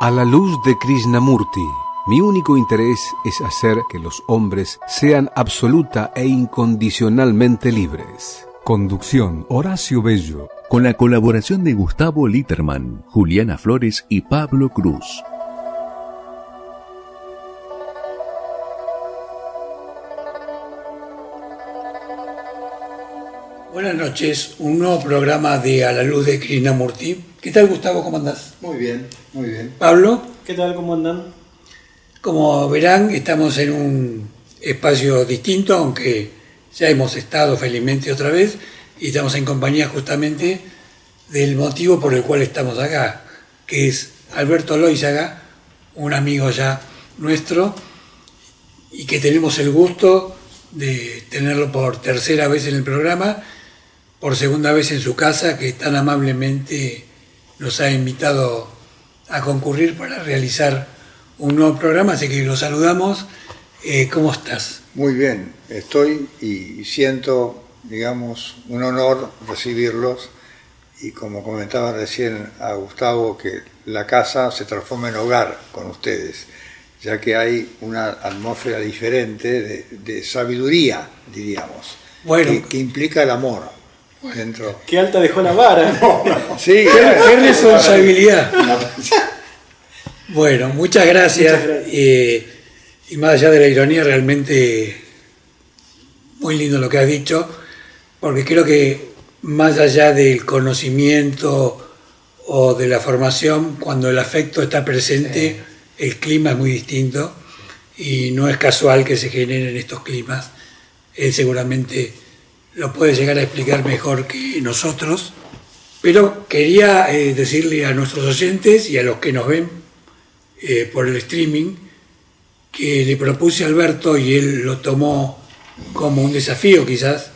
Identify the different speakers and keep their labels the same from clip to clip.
Speaker 1: A la luz de Krishnamurti, mi único interés es hacer que los hombres sean absoluta e incondicionalmente libres. Conducción: Horacio Bello.
Speaker 2: Con la colaboración de Gustavo Litterman, Juliana Flores y Pablo Cruz.
Speaker 3: Buenas noches, un nuevo programa de A la luz de Krishnamurti. ¿Qué tal, Gustavo? ¿Cómo andás?
Speaker 4: Muy bien, muy bien.
Speaker 3: Pablo.
Speaker 5: ¿Qué tal? ¿Cómo andan?
Speaker 3: Como verán, estamos en un espacio distinto, aunque ya hemos estado felizmente otra vez, y estamos en compañía justamente del motivo por el cual estamos acá, que es Alberto Loizaga, un amigo ya nuestro, y que tenemos el gusto de tenerlo por tercera vez en el programa, por segunda vez en su casa, que tan amablemente nos ha invitado a concurrir para realizar un nuevo programa, así que lo saludamos. ¿Cómo estás?
Speaker 4: Muy bien, estoy y siento, digamos, un honor recibirlos, y como comentaba recién a Gustavo, que la casa se transforma en hogar con ustedes, ya que hay una atmósfera diferente de sabiduría, diríamos,
Speaker 3: bueno,
Speaker 4: que implica el amor. Dentro.
Speaker 5: Qué alta dejó la vara.
Speaker 4: Sí,
Speaker 3: qué responsabilidad. Bueno, muchas gracias. Y más allá de la ironía, realmente muy lindo lo que has dicho, porque creo que más allá del conocimiento o de la formación, cuando el afecto está presente, el clima es muy distinto y no es casual que se generen estos climas. Él seguramente lo puede llegar a explicar mejor que nosotros, pero quería decirle a nuestros oyentes y a los que nos ven por el streaming que le propuse a Alberto, y él lo tomó como un desafío, quizás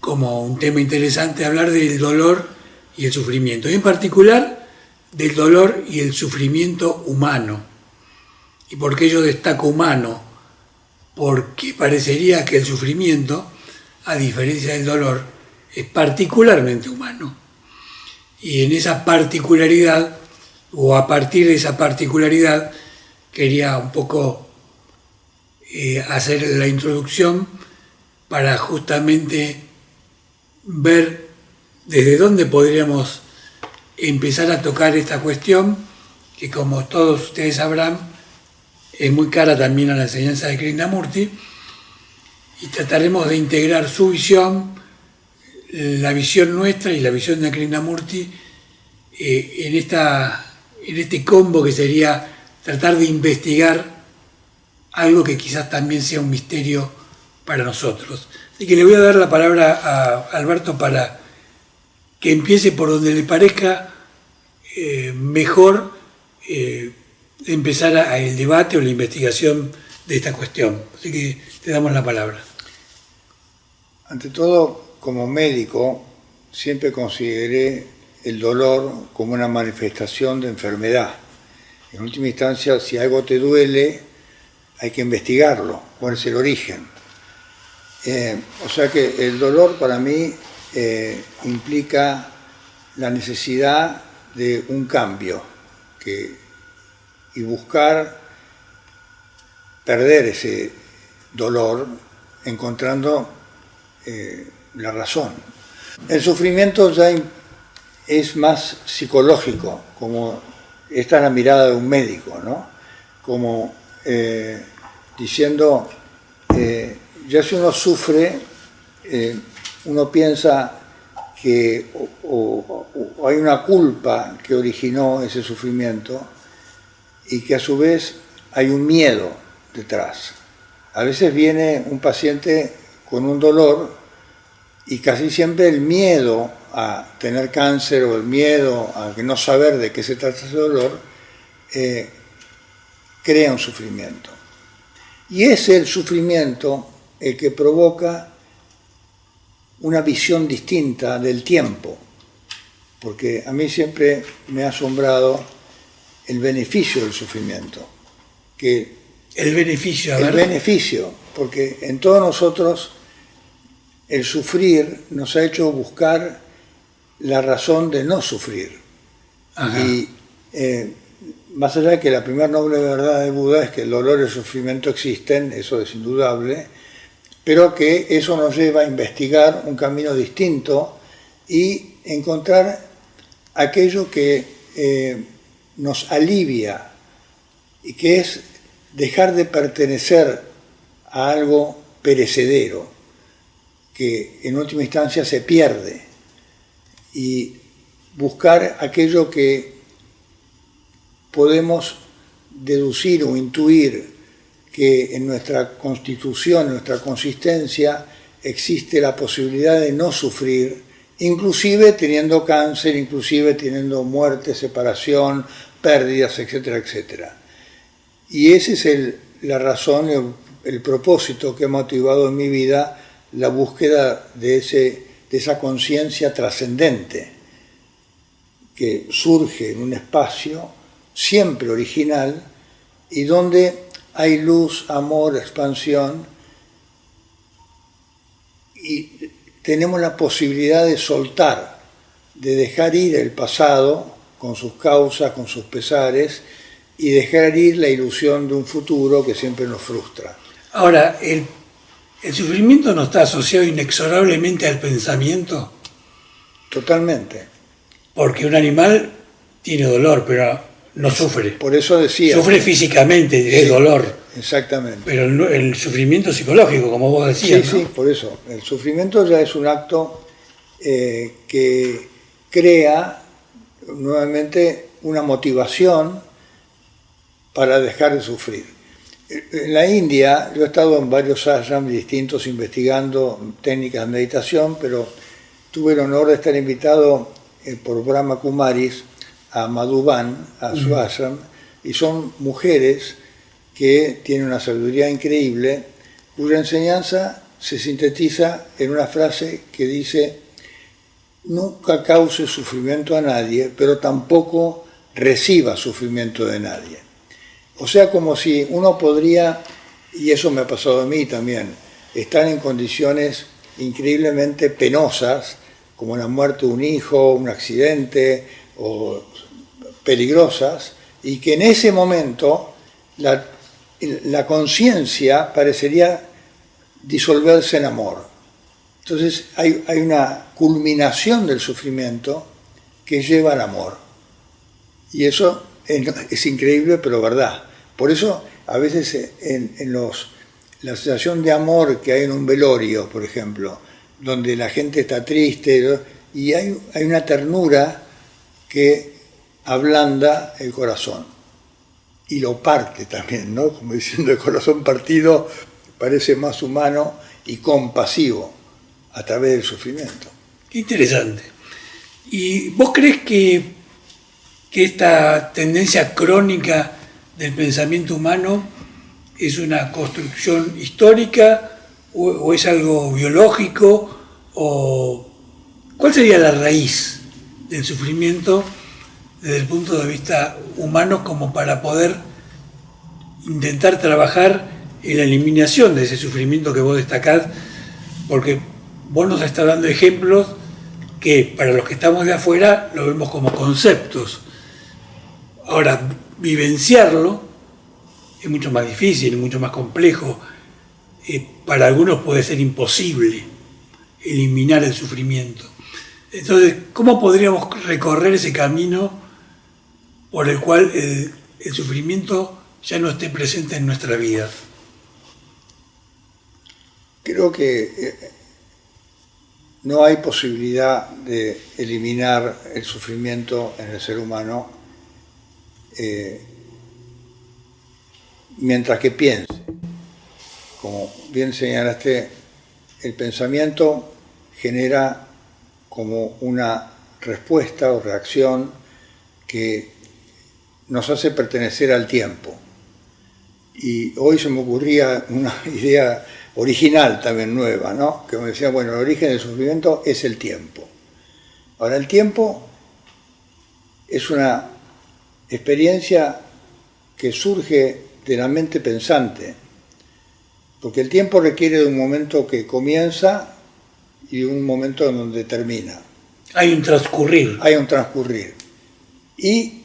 Speaker 3: como un tema interesante, hablar del dolor y el sufrimiento, y en particular del dolor y el sufrimiento humano. ¿Y por qué yo destaco humano? Porque parecería que el sufrimiento, a diferencia del dolor, es particularmente humano. Y en esa particularidad, o a partir de esa particularidad, quería un poco hacer la introducción para justamente ver desde dónde podríamos empezar a tocar esta cuestión, que como todos ustedes sabrán, es muy cara también a la enseñanza de Krishnamurti, y trataremos de integrar su visión, la visión nuestra y la visión de Krishnamurti en este combo que sería tratar de investigar algo que quizás también sea un misterio para nosotros. Así que le voy a dar la palabra a Alberto para que empiece por donde le parezca mejor empezar el debate o la investigación de esta cuestión. Así que te damos la palabra.
Speaker 4: Ante todo, como médico, siempre consideré el dolor como una manifestación de enfermedad. En última instancia, si algo te duele, hay que investigarlo, cuál es el origen. O sea que el dolor para mí implica la necesidad de un cambio y buscar perder ese dolor encontrando la razón. El sufrimiento ya es más psicológico, como esta es la mirada de un médico, ¿no? Como diciendo, ya si uno sufre, uno piensa que o hay una culpa que originó ese sufrimiento, y que a su vez hay un miedo detrás. A veces viene un paciente con un dolor y casi siempre el miedo a tener cáncer o el miedo a no saber de qué se trata ese dolor crea un sufrimiento. Y es el sufrimiento el que provoca una visión distinta del tiempo, porque a mí siempre me ha asombrado el beneficio del sufrimiento.
Speaker 3: El
Speaker 4: beneficio, porque en todos nosotros el sufrir nos ha hecho buscar la razón de no sufrir.
Speaker 3: Ajá.
Speaker 4: Y más allá de que la primera noble verdad de Buda es que el dolor y el sufrimiento existen, eso es indudable, pero que eso nos lleva a investigar un camino distinto y encontrar aquello que nos alivia y que es dejar de pertenecer a algo perecedero, que en última instancia se pierde, y buscar aquello que podemos deducir o intuir que en nuestra constitución, en nuestra consistencia, existe la posibilidad de no sufrir, inclusive teniendo cáncer, inclusive teniendo muerte, separación, pérdidas, etcétera, etcétera. Y esa es la razón, el propósito que ha motivado en mi vida la búsqueda de esa conciencia trascendente que surge en un espacio siempre original y donde hay luz, amor, expansión, y tenemos la posibilidad de soltar, de dejar ir el pasado con sus causas, con sus pesares, y dejar ir la ilusión de un futuro que siempre nos frustra.
Speaker 3: Ahora, ¿el sufrimiento no está asociado inexorablemente al pensamiento?
Speaker 4: Totalmente.
Speaker 3: Porque un animal tiene dolor, pero no sufre.
Speaker 4: Por eso decía...
Speaker 3: Sufre físicamente, es dolor.
Speaker 4: Exactamente.
Speaker 3: Pero el sufrimiento psicológico, como vos decías,
Speaker 4: Sí,
Speaker 3: ¿no?
Speaker 4: sí, por eso. El sufrimiento ya es un acto que crea nuevamente una motivación para dejar de sufrir. En la India, yo he estado en varios ashrams distintos investigando técnicas de meditación, pero tuve el honor de estar invitado por Brahma Kumaris a Madhuban, a su ashram, y son mujeres que tienen una sabiduría increíble, cuya enseñanza se sintetiza en una frase que dice: nunca cause sufrimiento a nadie, pero tampoco reciba sufrimiento de nadie. O sea, como si uno podría, y eso me ha pasado a mí también, estar en condiciones increíblemente penosas, como la muerte de un hijo, un accidente, o peligrosas, y que en ese momento la conciencia parecería disolverse en amor. Entonces hay una culminación del sufrimiento que lleva al amor. Y eso es increíble, pero verdad. Por eso a veces la sensación de amor que hay en un velorio, por ejemplo, donde la gente está triste, y hay una ternura que ablanda el corazón y lo parte también, ¿no? Como diciendo, el corazón partido parece más humano y compasivo a través del sufrimiento.
Speaker 3: Qué interesante. ¿Y vos crees que esta tendencia crónica del pensamiento humano es una construcción histórica o es algo biológico? ¿O cuál sería la raíz del sufrimiento desde el punto de vista humano, como para poder intentar trabajar en la eliminación de ese sufrimiento que vos destacás? Porque vos nos estás dando ejemplos que para los que estamos de afuera lo vemos como conceptos. Ahora, vivenciarlo es mucho más difícil, mucho más complejo. Para algunos puede ser imposible eliminar el sufrimiento. Entonces, ¿cómo podríamos recorrer ese camino por el cual el sufrimiento ya no esté presente en nuestra vida?
Speaker 4: Creo que no hay posibilidad de eliminar el sufrimiento en el ser humano mientras que piense. Como bien señalaste, el pensamiento genera como una respuesta o reacción que nos hace pertenecer al tiempo. Y hoy se me ocurría una idea original también nueva, ¿no? Que me decía, bueno, el origen del sufrimiento es el tiempo. Ahora, el tiempo es una experiencia que surge de la mente pensante, porque el tiempo requiere de un momento que comienza y de un momento en donde termina.
Speaker 3: Hay un transcurrir.
Speaker 4: Hay un transcurrir. Y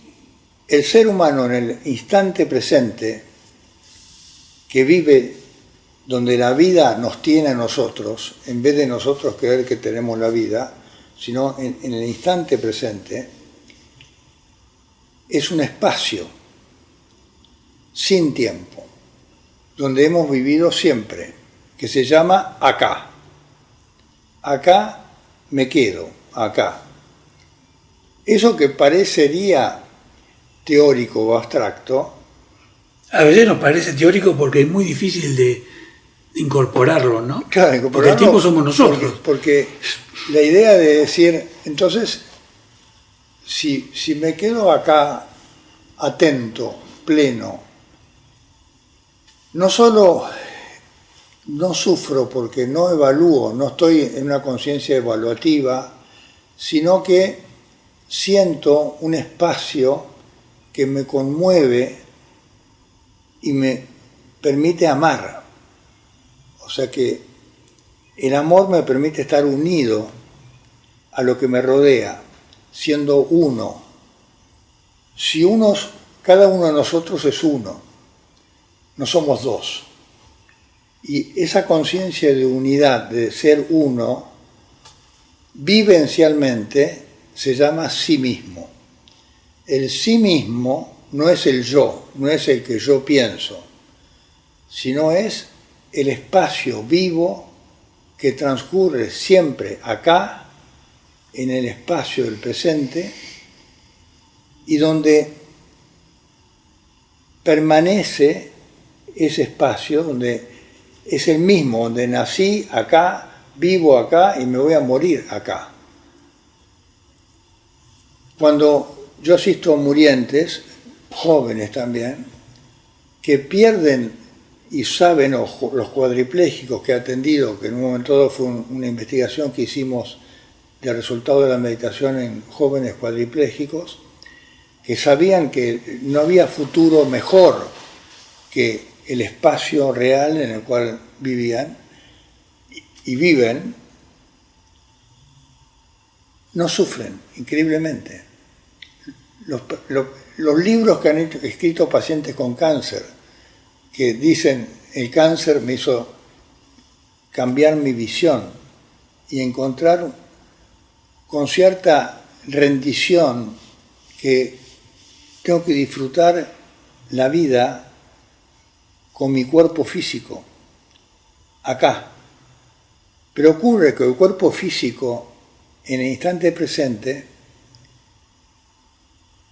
Speaker 4: el ser humano en el instante presente, que vive donde la vida nos tiene a nosotros, en vez de nosotros creer que tenemos la vida, sino en el instante presente, es un espacio sin tiempo, donde hemos vivido siempre, que se llama acá. Acá me quedo, acá. Eso que parecería teórico o abstracto,
Speaker 3: A veces nos parece teórico porque es muy difícil de incorporarlo, ¿no?
Speaker 4: claro,
Speaker 3: Porque el tiempo somos nosotros.
Speaker 4: Porque la idea de decir, entonces, si me quedo acá atento, pleno, no solo no sufro porque no evalúo, no estoy en una conciencia evaluativa, sino que siento un espacio que me conmueve y me permite amar. O sea que el amor me permite estar unido a lo que me rodea, siendo uno. Si cada uno de nosotros es uno, no somos dos. Y esa conciencia de unidad, de ser uno, vivencialmente se llama sí mismo. El sí mismo no es el yo, no es el que yo pienso, sino es el espacio vivo que transcurre siempre acá, en el espacio del presente, y donde permanece ese espacio, donde es el mismo, donde nací acá, vivo acá y me voy a morir acá. Cuando yo asisto a murientes, jóvenes también, que pierden y saben, los cuadriplégicos que he atendido, que en un momento dado fue una investigación que hicimos del resultado de la meditación en jóvenes cuadriplégicos, que sabían que no había futuro mejor que el espacio real en el cual vivían y viven, no sufren, increíblemente. Los libros que han escrito pacientes con cáncer, que dicen, el cáncer me hizo cambiar mi visión y encontrar con cierta rendición que tengo que disfrutar la vida con mi cuerpo físico, acá. Pero ocurre que el cuerpo físico, en el instante presente,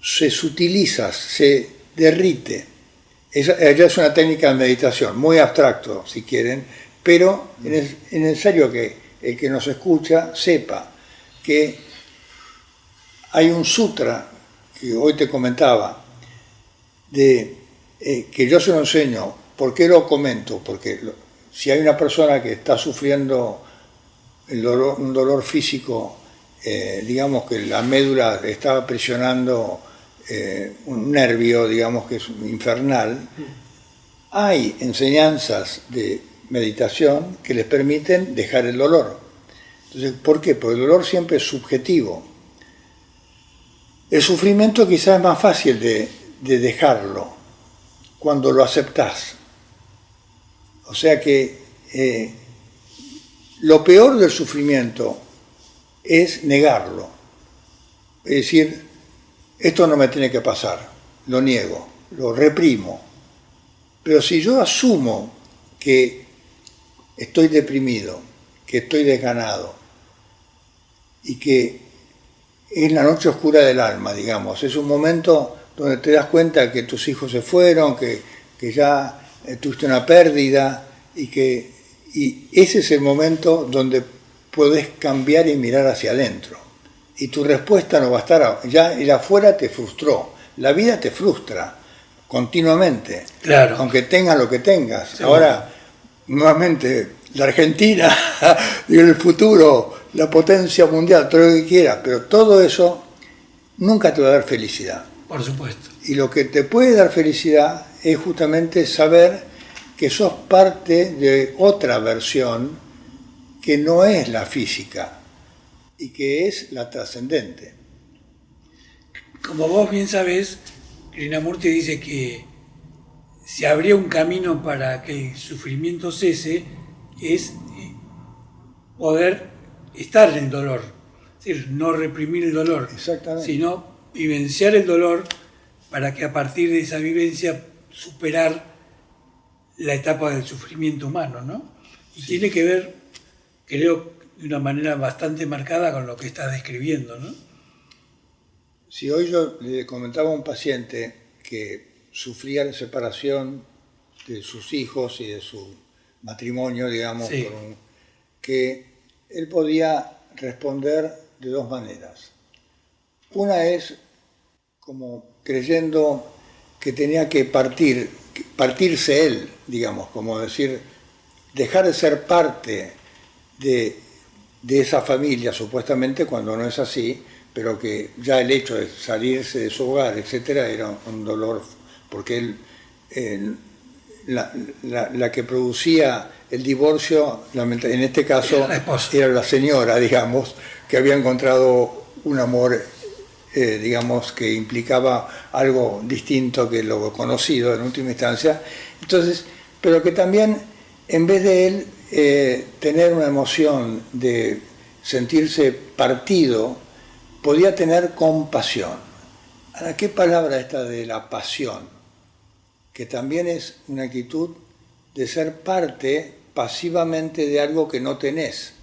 Speaker 4: se sutiliza, se derrite. Ella es una técnica de meditación, muy abstracto, si quieren, pero es necesario que el que nos escucha sepa que hay un sutra, que hoy te comentaba, que yo se lo enseño. ¿Por qué lo comento? Porque si hay una persona que está sufriendo un dolor físico, digamos que la médula está presionando un nervio, digamos que es infernal, hay enseñanzas de meditación que les permiten dejar el dolor. Entonces, ¿por qué? Porque el dolor siempre es subjetivo. El sufrimiento quizás es más fácil de dejarlo cuando lo aceptás. O sea que lo peor del sufrimiento es negarlo. Es decir, esto no me tiene que pasar, lo niego, lo reprimo. Pero si yo asumo que estoy deprimido, que estoy desganado y que es la noche oscura del alma, digamos, es un momento donde te das cuenta que tus hijos se fueron, que ya tuviste una pérdida y ese es el momento donde podés cambiar y mirar hacia adentro. Y tu respuesta no va a estar, ya el afuera te frustró, la vida te frustra continuamente,
Speaker 3: Claro.
Speaker 4: aunque tengas lo que tengas.
Speaker 3: Sí.
Speaker 4: Ahora, nuevamente, la Argentina, y en el futuro, la potencia mundial, todo lo que quieras, pero todo eso nunca te va a dar felicidad.
Speaker 3: Por supuesto.
Speaker 4: Y lo que te puede dar felicidad es justamente saber que sos parte de otra versión que no es la física y que es la trascendente.
Speaker 3: Como vos bien sabés, Krishnamurti dice que si habría un camino para que el sufrimiento cese, es poder estar en el dolor, es decir, no reprimir el dolor,
Speaker 4: Exactamente.
Speaker 3: sino vivenciar el dolor para que a partir de esa vivencia superar la etapa del sufrimiento humano, ¿no? Y
Speaker 4: Sí.
Speaker 3: tiene que ver, creo, de una manera bastante marcada con lo que estás describiendo, ¿no?
Speaker 4: Si hoy yo le comentaba a un paciente que sufría la separación de sus hijos y de su matrimonio, digamos,
Speaker 3: Sí.
Speaker 4: que él podía responder de dos maneras. Una es como creyendo que tenía que partirse él, digamos, como decir, dejar de ser parte de esa familia, supuestamente, cuando no es así, pero que ya el hecho de salirse de su hogar, etcétera, era un dolor, porque él, la que producía el divorcio, en este caso, era la señora, digamos, que había encontrado un amor, digamos, que implicaba algo distinto que lo conocido en última instancia. Entonces, pero que también, en vez de él tener una emoción de sentirse partido, podía tener compasión. Ahora, ¿qué palabra esta de la pasión? Que también es una actitud de ser parte pasivamente de algo que no tenés.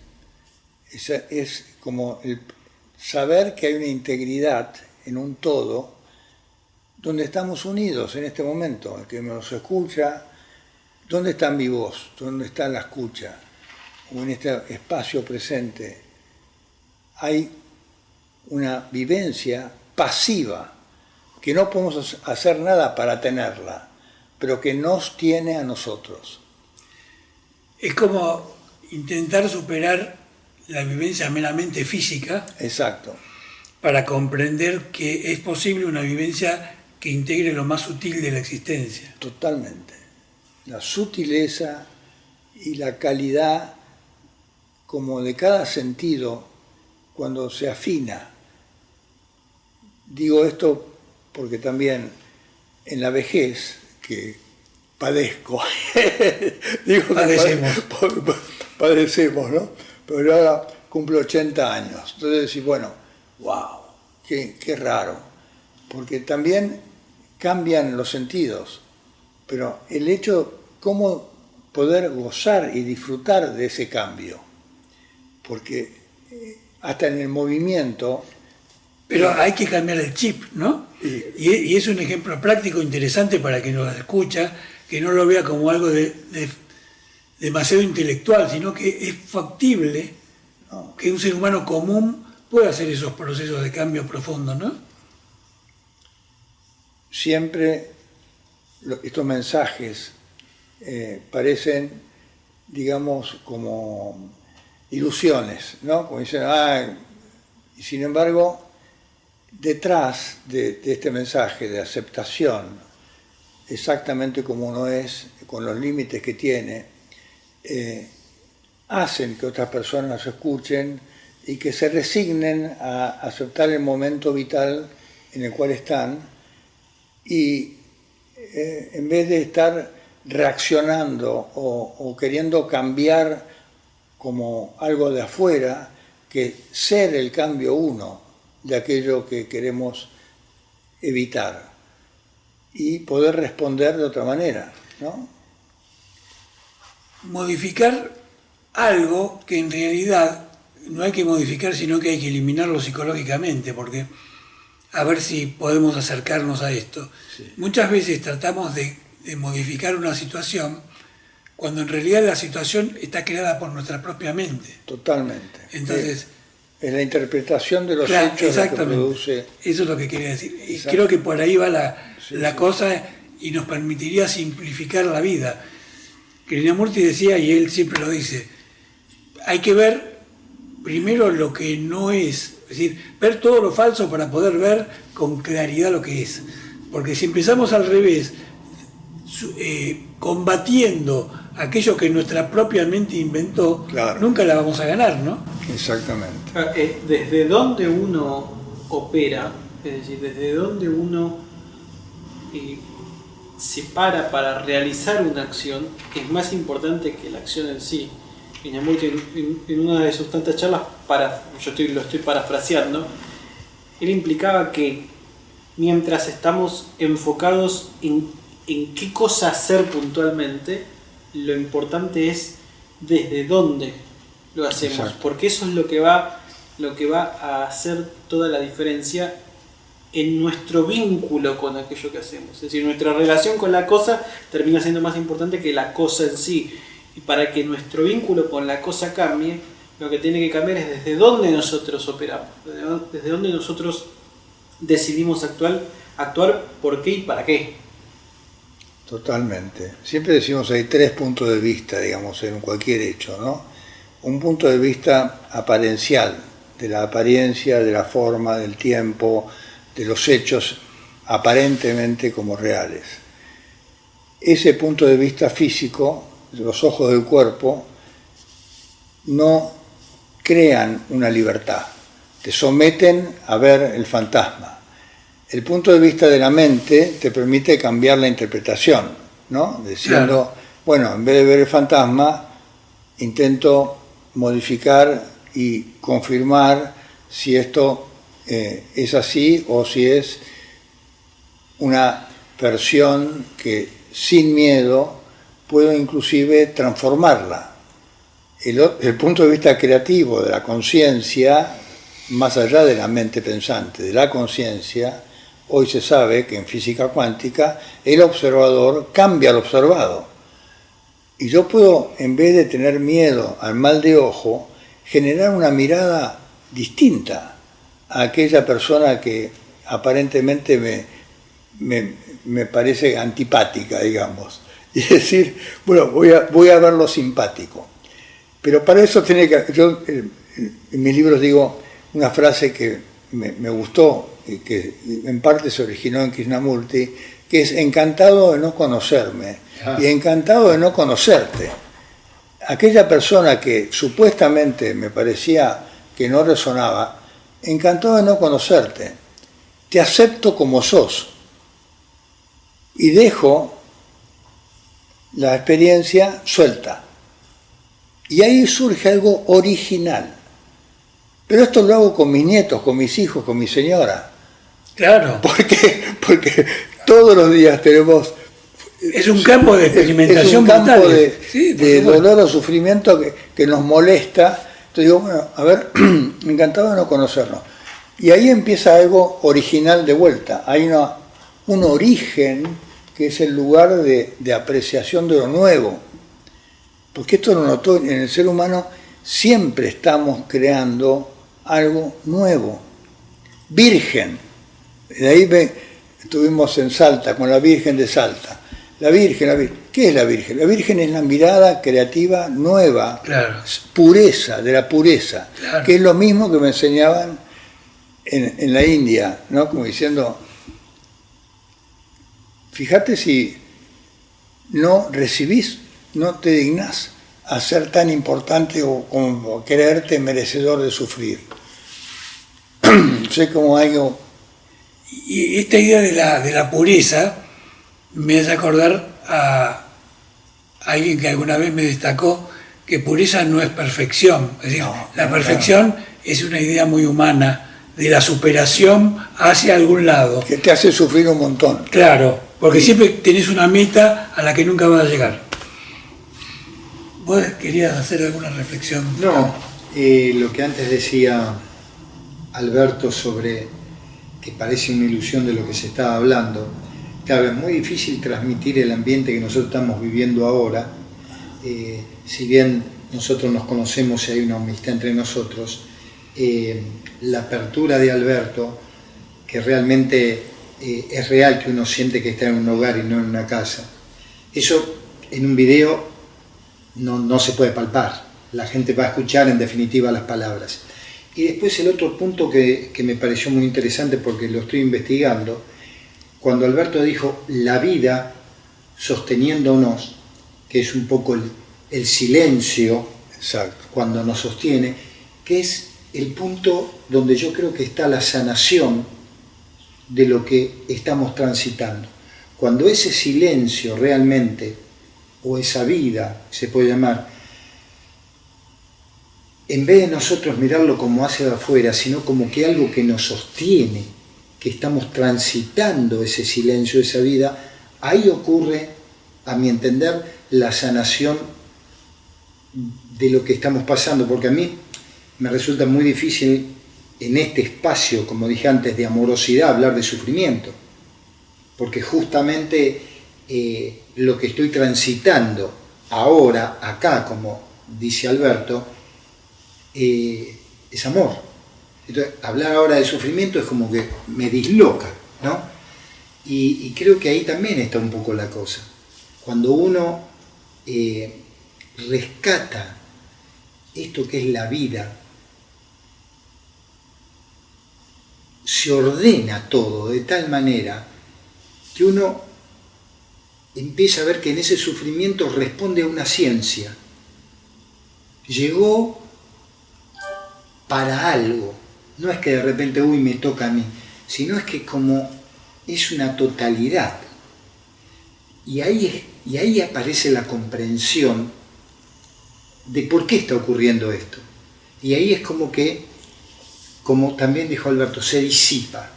Speaker 4: Es como el saber que hay una integridad en un todo donde estamos unidos en este momento. El que nos escucha, ¿dónde está mi voz? ¿Dónde está la escucha? O en este espacio presente hay una vivencia pasiva, que no podemos hacer nada para tenerla, pero que nos tiene a nosotros.
Speaker 3: Es como intentar superar la vivencia meramente física.
Speaker 4: Exacto.
Speaker 3: Para comprender que es posible una vivencia que integre lo más sutil de la existencia.
Speaker 4: Totalmente. La sutileza y la calidad como de cada sentido cuando se afina. Digo esto porque también en la vejez, que padezco, digo padecemos, ¿no? Pero yo ahora cumplo 80 años, entonces decís, bueno, wow, qué raro, porque también cambian los sentidos, pero el hecho, cómo poder gozar y disfrutar de ese cambio, porque hasta en el movimiento...
Speaker 3: Pero hay que cambiar el chip, ¿no? Y es un ejemplo práctico interesante para quien nos escucha, que no lo vea como algo demasiado intelectual, sino que es factible, ¿no? Que un ser humano común pueda hacer esos procesos de cambio profundo, ¿no? Siempre
Speaker 4: estos mensajes parecen, digamos, como ilusiones, ¿no? Como dicen, y sin embargo, detrás de este mensaje de aceptación, exactamente como uno es, con los límites que tiene, hacen que otras personas escuchen y que se resignen a aceptar el momento vital en el cual están, y en vez de estar reaccionando o queriendo cambiar como algo de afuera, que ser el cambio uno de aquello que queremos evitar y poder responder de otra manera, ¿no? Modificar algo que en realidad no hay que modificar, sino que hay que eliminarlo psicológicamente, porque a ver si podemos acercarnos a esto. Sí. Muchas veces tratamos de modificar una situación cuando en realidad la situación está creada por nuestra propia mente. Totalmente. Entonces, es la interpretación de los hechos que produce. Eso es lo que quería decir. Y creo que por ahí va la cosa, y nos permitiría simplificar la vida. Krishnamurti decía, y él siempre lo dice, hay que ver primero lo que no es decir, ver todo lo falso para poder ver con claridad lo que es. Porque si empezamos al revés, combatiendo aquello que nuestra propia mente inventó, claro, nunca la vamos a ganar, ¿no? Exactamente.
Speaker 5: Desde dónde uno opera, es decir, desde dónde uno separa para realizar una acción es más importante que la acción en sí. Krishnamurti en una de sus tantas charlas, lo estoy parafraseando, él implicaba que mientras estamos enfocados en qué cosa hacer puntualmente, lo importante es desde dónde lo hacemos.
Speaker 4: Exacto.
Speaker 5: Porque eso es lo que va a hacer toda la diferencia en nuestro vínculo con aquello que hacemos. Es decir, nuestra relación con la cosa termina siendo más importante que la cosa en sí. Y para que nuestro vínculo con la cosa cambie, lo que tiene que cambiar es desde dónde nosotros operamos, desde dónde nosotros decidimos actuar, por qué y para qué.
Speaker 4: Totalmente. Siempre decimos hay 3 puntos de vista, digamos, en cualquier hecho, ¿no? Un punto de vista aparencial, de la apariencia, de la forma, del tiempo, de los hechos aparentemente como reales. Ese punto de vista físico, los ojos del cuerpo, no crean una libertad, te someten a ver el fantasma. El punto de vista de la mente te permite cambiar la interpretación, ¿no? Diciendo, claro, bueno, en vez de ver el fantasma, intento modificar y confirmar si esto es así o si es una versión que sin miedo puedo inclusive transformarla. El punto de vista creativo de la conciencia, más allá de la mente pensante, de la conciencia, hoy se sabe que en física cuántica el observador cambia al observado. Y yo puedo, en vez de tener miedo al mal de ojo, generar una mirada distinta a aquella persona que aparentemente me parece antipática, digamos. Y decir, bueno, voy a verlo simpático. Pero para eso tiene que... Yo en mis libros digo una frase que me gustó y que en parte se originó en Krishnamurti, que es encantado de no conocerme y encantado de no conocerte. Aquella persona que supuestamente me parecía que no resonaba, encantado de no conocerte. Te acepto como sos y dejo la experiencia suelta. Y ahí surge algo original. Pero esto lo hago con mis nietos, con mis hijos, con mi señora.
Speaker 3: Claro.
Speaker 4: Porque todos los días tenemos...
Speaker 3: Es un campo de experimentación.
Speaker 4: Es un campo
Speaker 3: sí,
Speaker 4: de dolor o sufrimiento que nos molesta. Entonces digo, bueno, a ver, encantado de no conocernos. Y ahí empieza algo original de vuelta. Hay un origen que es el lugar de apreciación de lo nuevo. Porque esto lo notó en el ser humano, siempre estamos creando algo nuevo. Virgen. De ahí estuvimos en Salta, con la Virgen de Salta. La Virgen. ¿Qué es la Virgen? La Virgen es la mirada creativa nueva,
Speaker 3: claro,
Speaker 4: pureza, de la pureza,
Speaker 3: claro,
Speaker 4: que es lo mismo que me enseñaban en la India, ¿no? Como diciendo, fíjate si no recibís, no te dignás a ser tan importante o como creerte merecedor de sufrir. Sé como algo...
Speaker 3: Y esta idea de la pureza me hace acordar a alguien que alguna vez me destacó que pureza no es perfección. Es decir, la perfección es una idea muy humana de la superación hacia algún lado.
Speaker 4: Que te hace sufrir un montón.
Speaker 3: Claro, porque siempre tenés una meta a la que nunca vas a llegar. ¿Vos querías hacer alguna reflexión?
Speaker 6: No, lo que antes decía Alberto sobre que parece una ilusión de lo que se estaba hablando. Claro, es muy difícil transmitir el ambiente que nosotros estamos viviendo ahora. Si bien nosotros nos conocemos y hay una amistad entre nosotros, la apertura de Alberto, que realmente es real que uno siente que está en un hogar y no en una casa, eso en un video no se puede palpar. La gente va a escuchar en definitiva las palabras. Y después el otro punto que me pareció muy interesante porque lo estoy investigando, cuando Alberto dijo la vida sosteniéndonos, que es un poco el silencio,
Speaker 4: exacto,
Speaker 6: cuando nos sostiene, que es el punto donde yo creo que está la sanación de lo que estamos transitando. cuando ese silencio realmente, o esa vida, se puede llamar, en vez de nosotros mirarlo como hacia afuera, sino como que algo que nos sostiene, que estamos transitando ese silencio, esa vida, ahí ocurre, a mi entender, la sanación de lo que estamos pasando, porque a mí me resulta muy difícil en este espacio, como dije antes, de amorosidad, hablar de sufrimiento, porque justamente lo que estoy transitando ahora, acá, como dice Alberto, es amor. Entonces, hablar ahora de sufrimiento es como que me disloca, ¿no? Y creo que ahí también está un poco la cosa. Cuando uno rescata esto que es la vida, se ordena todo de tal manera que uno empieza a ver que en ese sufrimiento responde a una ciencia. Llegó para algo. No es que de repente, uy, me toca a mí, sino es que como es una totalidad. Y ahí aparece la comprensión de por qué está ocurriendo esto. Y ahí es como que, como también dijo Alberto, se disipa,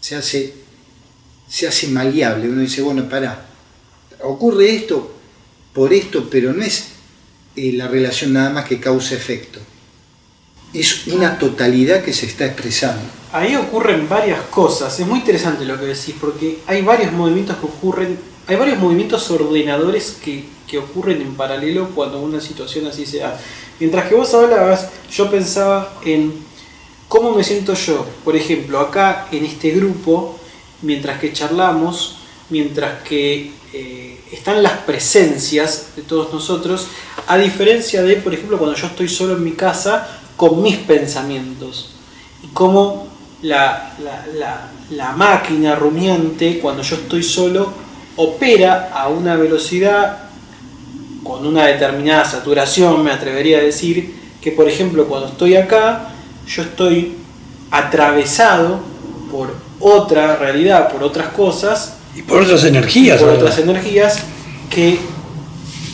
Speaker 6: se hace maleable. Uno dice, bueno, pará, ocurre esto por esto, pero no es la relación nada más que causa-efecto. Es una totalidad que se está expresando.
Speaker 5: Ahí ocurren varias cosas. Es muy interesante lo que decís, porque hay varios movimientos que ocurren, hay varios movimientos ordenadores que ocurren en paralelo cuando una situación así se da. Mientras que vos hablabas, yo pensaba en cómo me siento yo. Por ejemplo, acá en este grupo, mientras que charlamos, mientras que están las presencias de todos nosotros, a diferencia de, por ejemplo, cuando yo estoy solo en mi casa con mis pensamientos, y cómo la máquina rumiante, cuando yo estoy solo, opera a una velocidad con una determinada saturación, me atrevería a decir, que por ejemplo cuando estoy acá, yo estoy atravesado por otra realidad, por otras cosas,
Speaker 3: Y por otras energías.
Speaker 5: por otras energías que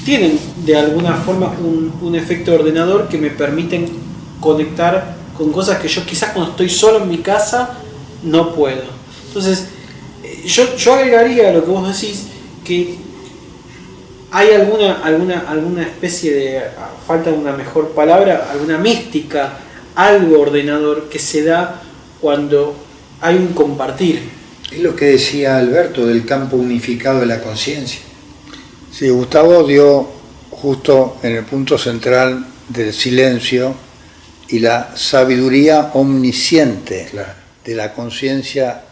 Speaker 5: tienen de alguna forma un efecto ordenador que me permiten conectar con cosas que yo quizás cuando estoy solo en mi casa no puedo. Entonces, yo agregaría a lo que vos decís que hay alguna especie de, falta una mejor palabra, alguna mística, algo ordenador que se da cuando hay un compartir.
Speaker 6: Es lo que decía Alberto del campo unificado de la conciencia.
Speaker 4: Sí, Gustavo dio justo en el punto central del silencio y la sabiduría omnisciente,
Speaker 6: Claro.
Speaker 4: de la conciencia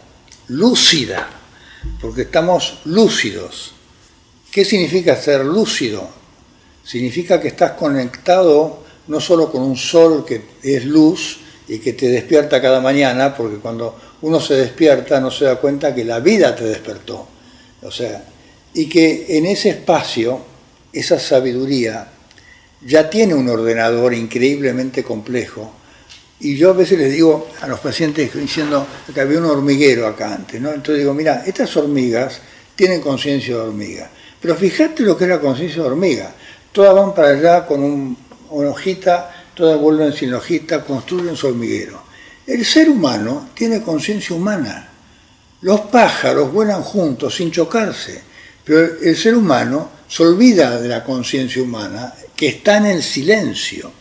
Speaker 4: lúcida, porque estamos lúcidos. ¿Qué significa ser lúcido? Significa que estás conectado no solo con un sol que es luz y que te despierta cada mañana, porque cuando uno se despierta no se da cuenta que la vida te despertó. O sea, y que en ese espacio, esa sabiduría ya tiene un ordenador increíblemente complejo. Y yo a veces les digo a los pacientes, diciendo que había un hormiguero acá antes, ¿no? Entonces digo, mira, estas hormigas tienen conciencia de hormiga, pero fíjate lo que es la conciencia de hormiga. Todas van para allá con una hojita, todas vuelven sin hojita, construyen su hormiguero. El ser humano tiene conciencia humana. Los pájaros vuelan juntos sin chocarse, pero el ser humano se olvida de la conciencia humana, que está en el silencio,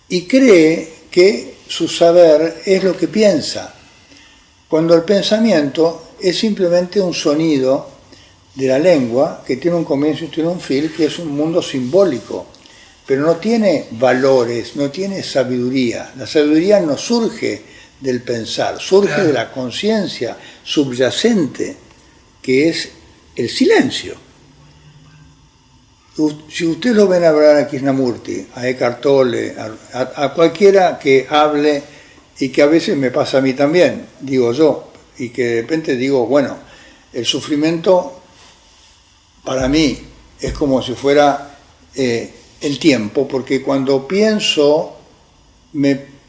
Speaker 4: y cree que su saber es lo que piensa, cuando el pensamiento es simplemente un sonido de la lengua que tiene un comienzo y tiene un fin, que es un mundo simbólico, pero no tiene valores, no tiene sabiduría. La sabiduría no surge del pensar, surge de la conciencia subyacente, que es el silencio. Si ustedes lo ven hablar a Krishnamurti, a Eckhart Tolle, a cualquiera que hable, y que a veces me pasa a mí también, digo yo, y que de repente digo, bueno, el sufrimiento para mí es como si fuera el tiempo, porque cuando pienso,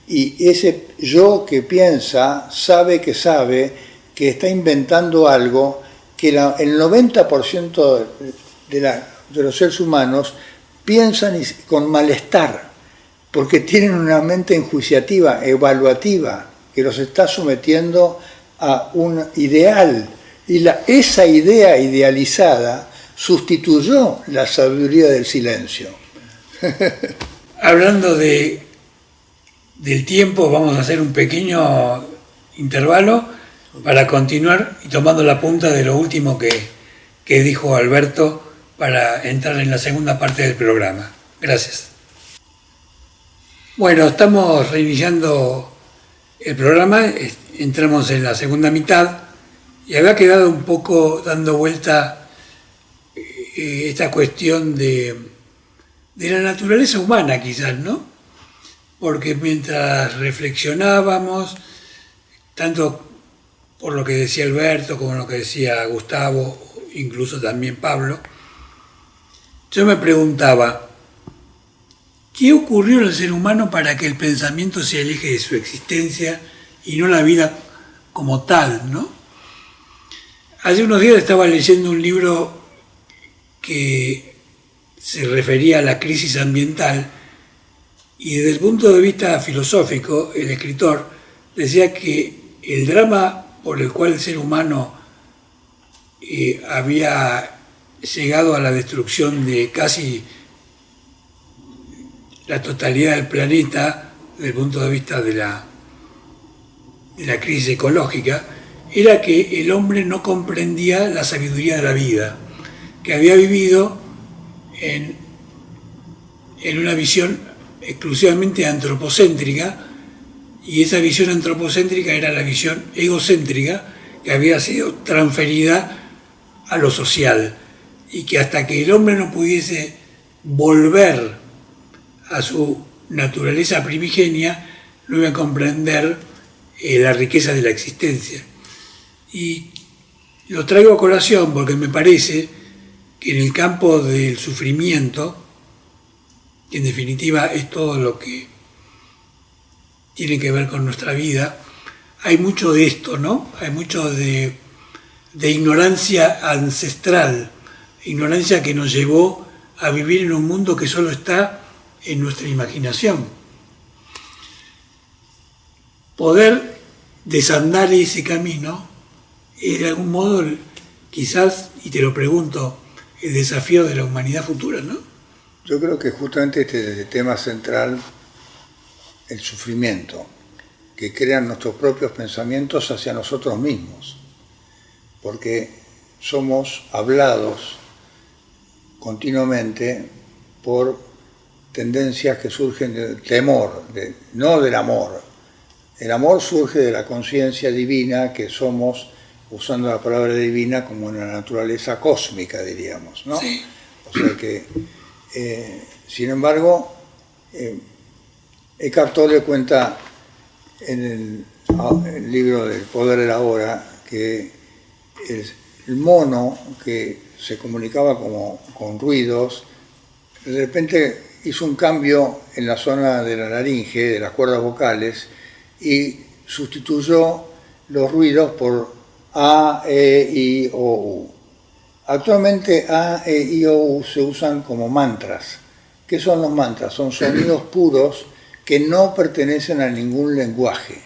Speaker 4: y ese yo que piensa, sabe que está inventando algo que el 90% de los seres humanos piensan con malestar, porque tienen una mente enjuiciativa, evaluativa, que los está sometiendo a un ideal. Y esa idea idealizada sustituyó la sabiduría del silencio.
Speaker 3: Hablando del tiempo, vamos a hacer un pequeño intervalo para continuar y tomando la punta de lo último que dijo Alberto para entrar en la segunda parte del programa. Gracias. Bueno, estamos reiniciando el programa, entramos en la segunda mitad y había quedado un poco dando vuelta esta cuestión de la naturaleza humana quizás, ¿no? Porque mientras reflexionábamos, tanto por lo que decía Alberto como lo que decía Gustavo, incluso también Pablo, yo me preguntaba, ¿qué ocurrió en el ser humano para que el pensamiento se aleje de su existencia y no la vida como tal, ¿no? Hace unos días estaba leyendo un libro que se refería a la crisis ambiental y desde el punto de vista filosófico, el escritor decía que el drama por el cual el ser humano había llegado a la destrucción de casi la totalidad del planeta desde el punto de vista de la crisis ecológica, era que el hombre no comprendía la sabiduría de la vida, que había vivido en una visión exclusivamente antropocéntrica, y esa visión antropocéntrica era la visión egocéntrica que había sido transferida a lo social, y que hasta que el hombre no pudiese volver a su naturaleza primigenia, no iba a comprender la riqueza de la existencia. Y lo traigo a colación porque me parece que en el campo del sufrimiento, que en definitiva es todo lo que tiene que ver con nuestra vida, hay mucho de esto, ¿no? Hay mucho de ignorancia ancestral, ignorancia que nos llevó a vivir en un mundo que solo está en nuestra imaginación. Poder desandar ese camino es de algún modo, quizás, y te lo pregunto, el desafío de la humanidad futura, ¿no?
Speaker 4: Yo creo que justamente este es el tema central, el sufrimiento, que crean nuestros propios pensamientos hacia nosotros mismos, porque somos hablados continuamente por tendencias que surgen del temor, no del amor. El amor surge de la conciencia divina que somos, usando la palabra divina como una naturaleza cósmica, diríamos, ¿no?
Speaker 3: Sí.
Speaker 4: O sea que, sin embargo, Eckhart Tolle cuenta en el libro del Poder de la Hora que el mono que se comunicaba con ruidos, de repente hizo un cambio en la zona de la laringe, de las cuerdas vocales, y sustituyó los ruidos por A, E, I, O, U. Actualmente A, E, I, O, U se usan como mantras. ¿Qué son los mantras? Son sonidos puros que no pertenecen a ningún lenguaje.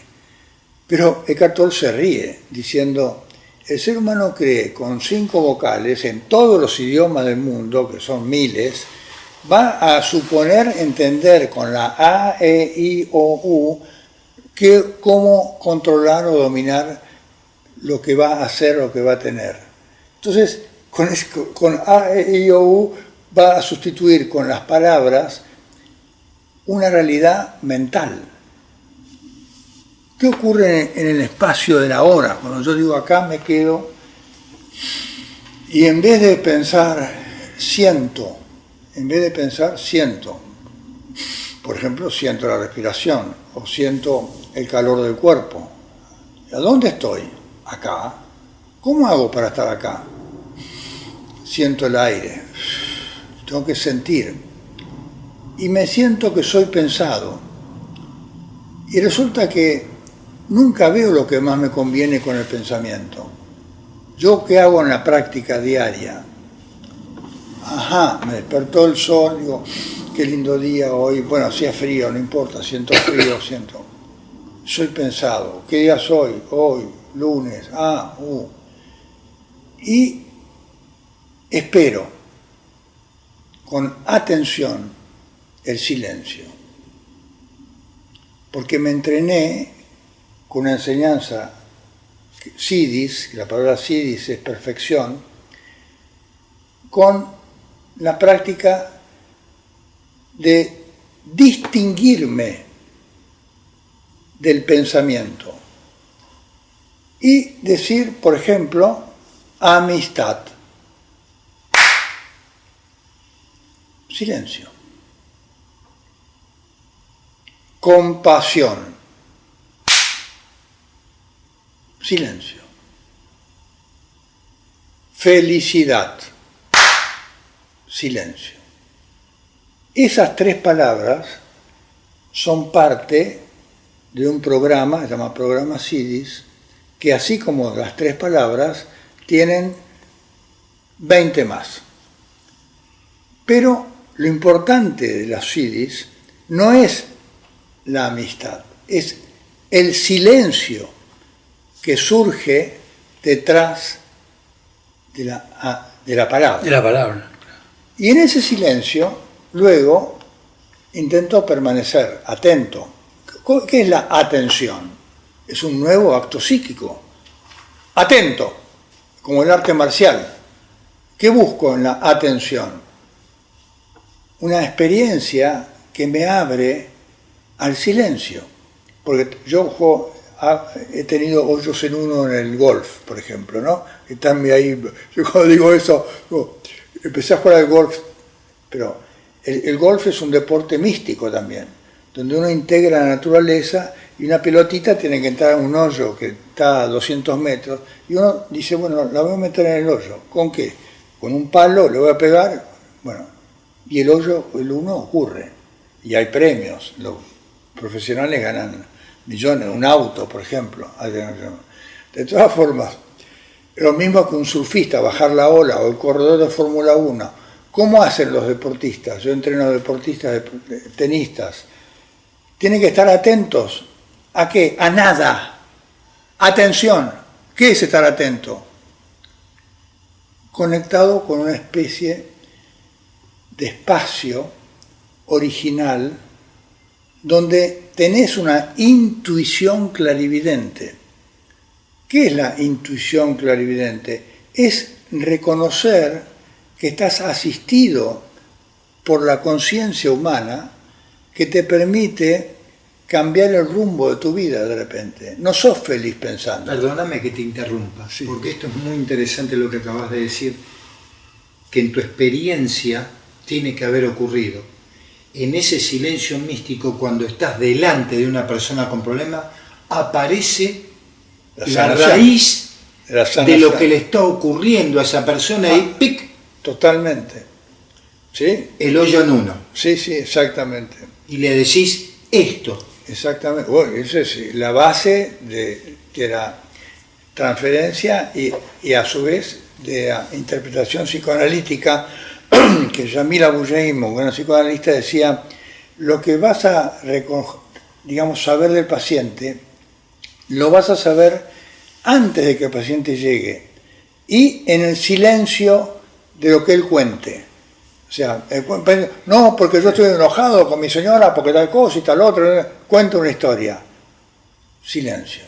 Speaker 4: Pero Eckhart Tolle se ríe diciendo, el ser humano cree con 5 vocales en todos los idiomas del mundo, que son miles, va a suponer entender con la A, E, I, O, U cómo controlar o dominar lo que va a hacer, lo que va a tener. Entonces, con A, E, I, O, U va a sustituir con las palabras una realidad mental. ¿Qué ocurre en el espacio de la hora? Cuando yo digo acá me quedo y en vez de pensar siento, por ejemplo, siento la respiración o siento el calor del cuerpo. ¿A dónde estoy? Acá. ¿Cómo hago para estar acá? Siento el aire. Tengo que sentir. Y me siento que soy pensado. Y resulta que nunca veo lo que más me conviene con el pensamiento. ¿Yo qué hago en la práctica diaria? Ajá, me despertó el sol, digo, qué lindo día hoy. Bueno, hacía frío, no importa, siento frío, siento. Soy pensado, ¿qué día soy? Hoy, lunes, Y espero con atención el silencio. Porque me entrené con una enseñanza Siddhis, la palabra Siddhis es perfección, con la práctica de distinguirme del pensamiento y decir, por ejemplo, amistad. Silencio. Compasión. Silencio. Felicidad. Silencio. Esas tres palabras son parte de un programa, se llama Programa Siddhis, que así como las tres palabras, tienen 20 más. Pero lo importante de las Siddhis no es la amistad, es el silencio que surge detrás de la palabra.
Speaker 3: De la palabra.
Speaker 4: Y en ese silencio, luego, intento permanecer atento. ¿Qué es la atención? Es un nuevo acto psíquico. Atento, como el arte marcial. ¿Qué busco en la atención? Una experiencia que me abre al silencio. Porque yo he tenido hoyos en uno en el golf, por ejemplo, ¿no? Están ahí, yo cuando digo eso, empecé a jugar al golf, pero el golf es un deporte místico también, donde uno integra la naturaleza y una pelotita tiene que entrar en un hoyo que está a 200 metros y uno dice, bueno, la voy a meter en el hoyo. ¿Con qué? Con un palo, le voy a pegar, bueno, y el hoyo, el uno ocurre. Y hay premios, los profesionales ganan millones, un auto, por ejemplo. De todas formas, lo mismo que un surfista, bajar la ola, o el corredor de Fórmula 1. ¿Cómo hacen los deportistas? Yo entreno deportistas, tenistas. Tienen que estar atentos. ¿A qué? A nada. Atención. ¿Qué es estar atento? Conectado con una especie de espacio original donde tenés una intuición clarividente. ¿Qué es la intuición clarividente? Es reconocer que estás asistido por la conciencia humana que te permite cambiar el rumbo de tu vida de repente. No sos feliz pensando.
Speaker 6: Perdóname que te interrumpa,
Speaker 4: Sí.
Speaker 6: porque esto es muy interesante lo que acabas de decir, que en tu experiencia tiene que haber ocurrido. En ese silencio místico, cuando estás delante de una persona con problemas, aparece la raíz de lo que le está ocurriendo a esa persona y ¡pic!
Speaker 4: Totalmente. ¿Sí?
Speaker 6: El hoyo en uno.
Speaker 4: Sí, exactamente.
Speaker 6: Y le decís esto.
Speaker 4: Exactamente. Bueno, esa es la base de la transferencia y a su vez de la interpretación psicoanalítica que Yamila Buyeimo, una psicoanalista, decía, lo que vas a saber del paciente, lo vas a saber antes de que el paciente llegue y en el silencio de lo que él cuente. O sea, no, porque yo estoy enojado con mi señora, porque tal cosa y tal otro, cuenta una historia. Silencio.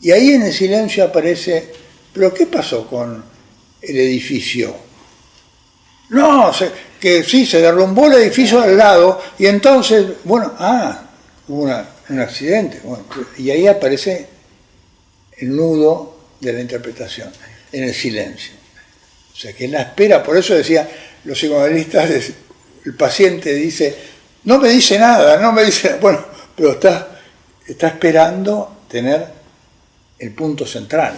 Speaker 4: Y ahí en el silencio aparece, ¿pero qué pasó con el edificio? No, que sí, se derrumbó el edificio al lado y entonces, bueno, hubo un accidente. Bueno, y ahí aparece el nudo de la interpretación, en el silencio. O sea, que en la espera, por eso decía, los psicoanalistas, el paciente dice, no me dice nada, bueno, pero está esperando tener el punto central.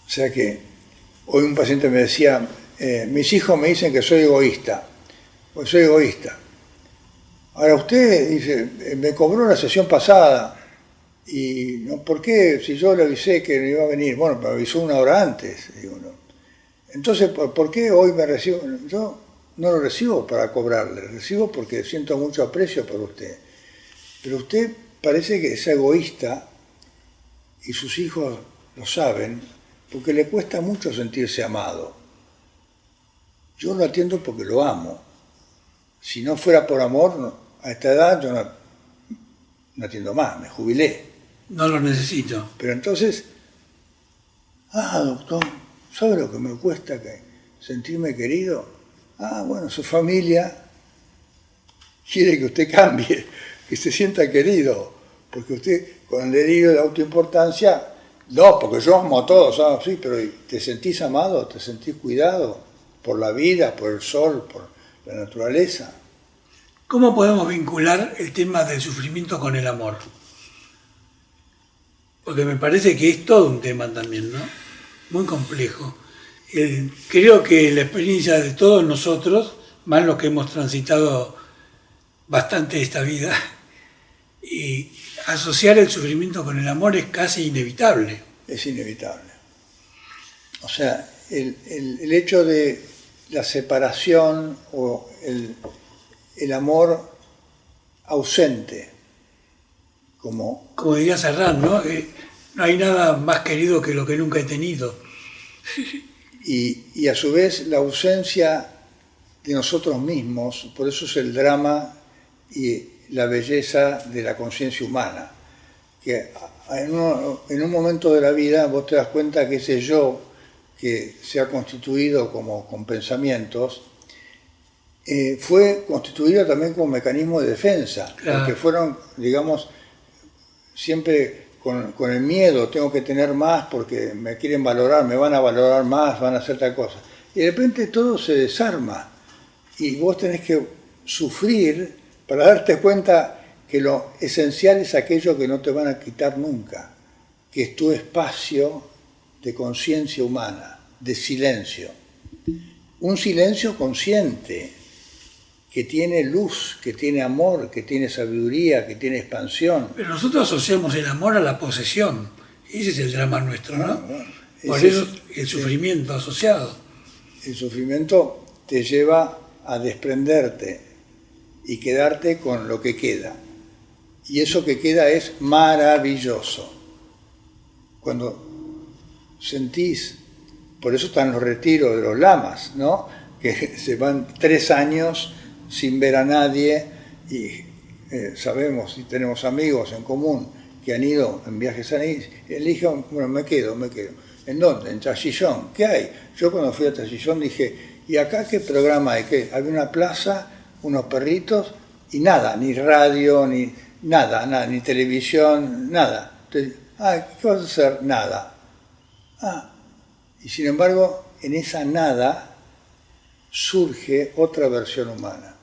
Speaker 4: O sea que hoy un paciente me decía, mis hijos me dicen que soy egoísta. Pues soy egoísta. Ahora usted dice, me cobró la sesión pasada. Y no, ¿por qué? Si yo le avisé que no iba a venir, bueno, me avisó 1 hora antes. Digo, no. Entonces, ¿por qué hoy me recibo? Yo no lo recibo para cobrarle, lo recibo porque siento mucho aprecio por usted. Pero usted parece que es egoísta y sus hijos lo saben porque le cuesta mucho sentirse amado. Yo lo atiendo porque lo amo. Si no fuera por amor, no, a esta edad yo no atiendo más, me jubilé.
Speaker 3: No lo necesito.
Speaker 4: Pero entonces, doctor, ¿sabe lo que me cuesta sentirme querido? Bueno, su familia quiere que usted cambie, que se sienta querido, porque usted con el delirio de autoimportancia, no, porque yo amo a todos, sí, pero ¿te sentís amado? ¿Te sentís cuidado por la vida, por el sol, por la naturaleza?
Speaker 3: ¿Cómo podemos vincular el tema del sufrimiento con el amor? Porque me parece que es todo un tema también, ¿no? Muy complejo. Creo que la experiencia de todos nosotros, más los que hemos transitado bastante esta vida, y asociar el sufrimiento con el amor es casi inevitable.
Speaker 4: Es inevitable. O sea, el hecho de la separación o el amor ausente, como
Speaker 3: diría Serrán, ¿no? No hay nada más querido que lo que nunca he tenido.
Speaker 4: Y a su vez la ausencia de nosotros mismos, por eso es el drama y la belleza de la conciencia humana, que en un momento de la vida vos te das cuenta que ese yo que se ha constituido como con pensamientos, fue constituido también como mecanismo de defensa,
Speaker 3: claro.
Speaker 4: Porque fueron, digamos, siempre con el miedo, tengo que tener más porque me quieren valorar, me van a valorar más, van a hacer tal cosa. Y de repente todo se desarma y vos tenés que sufrir para darte cuenta que lo esencial es aquello que no te van a quitar nunca, que es tu espacio de conciencia humana, de silencio. Un silencio consciente, que tiene luz, que tiene amor, que tiene sabiduría, que tiene expansión.
Speaker 3: Pero nosotros asociamos el amor a la posesión. Ese es el drama nuestro, ¿no?
Speaker 4: Bueno,
Speaker 3: por eso el sufrimiento asociado.
Speaker 4: El sufrimiento te lleva a desprenderte y quedarte con lo que queda. Y eso que queda es maravilloso. Cuando sentís, por eso están los retiros de los lamas, ¿no? Que se van 3 años sin ver a nadie y sabemos y tenemos amigos en común que han ido en viajes a y eligen, bueno, me quedo. ¿En dónde? En Chachillón. ¿Qué hay? Yo cuando fui a Chachillón dije, ¿y acá qué programa hay? ¿Qué? Había una plaza, unos perritos y nada, ni radio, ni nada, ni televisión, nada. Entonces, ¿qué vas a hacer? Nada. Y sin embargo, en esa nada surge otra versión humana,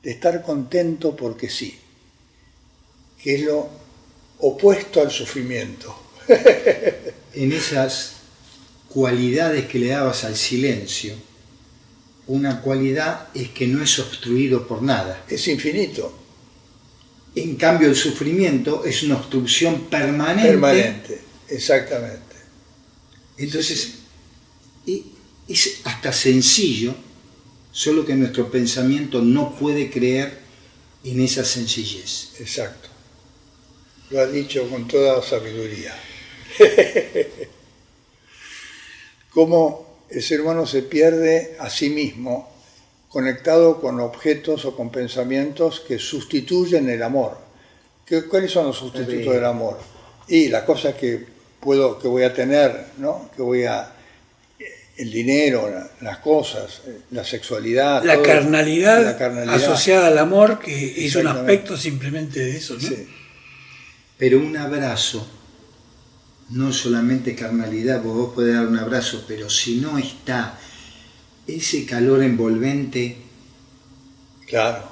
Speaker 4: de estar contento porque sí, que es lo opuesto al sufrimiento.
Speaker 6: En esas cualidades que le dabas al silencio, una cualidad es que no es obstruido por nada.
Speaker 4: Es infinito.
Speaker 6: En cambio, el sufrimiento es una obstrucción permanente.
Speaker 4: Permanente, exactamente.
Speaker 6: Entonces, es hasta sencillo, solo que nuestro pensamiento no puede creer en esa sencillez.
Speaker 4: Exacto. Lo has dicho con toda sabiduría. Cómo el ser humano se pierde a sí mismo conectado con objetos o con pensamientos que sustituyen el amor. ¿Cuáles son los sustitutos del amor? Y las cosas que voy a tener, ¿no? El dinero, las cosas, la sexualidad.
Speaker 3: La carnalidad asociada al amor, que es un aspecto simplemente de eso, ¿no?
Speaker 4: Sí.
Speaker 6: Pero un abrazo, no solamente carnalidad, vos podés dar un abrazo, pero si no está ese calor envolvente,
Speaker 4: claro,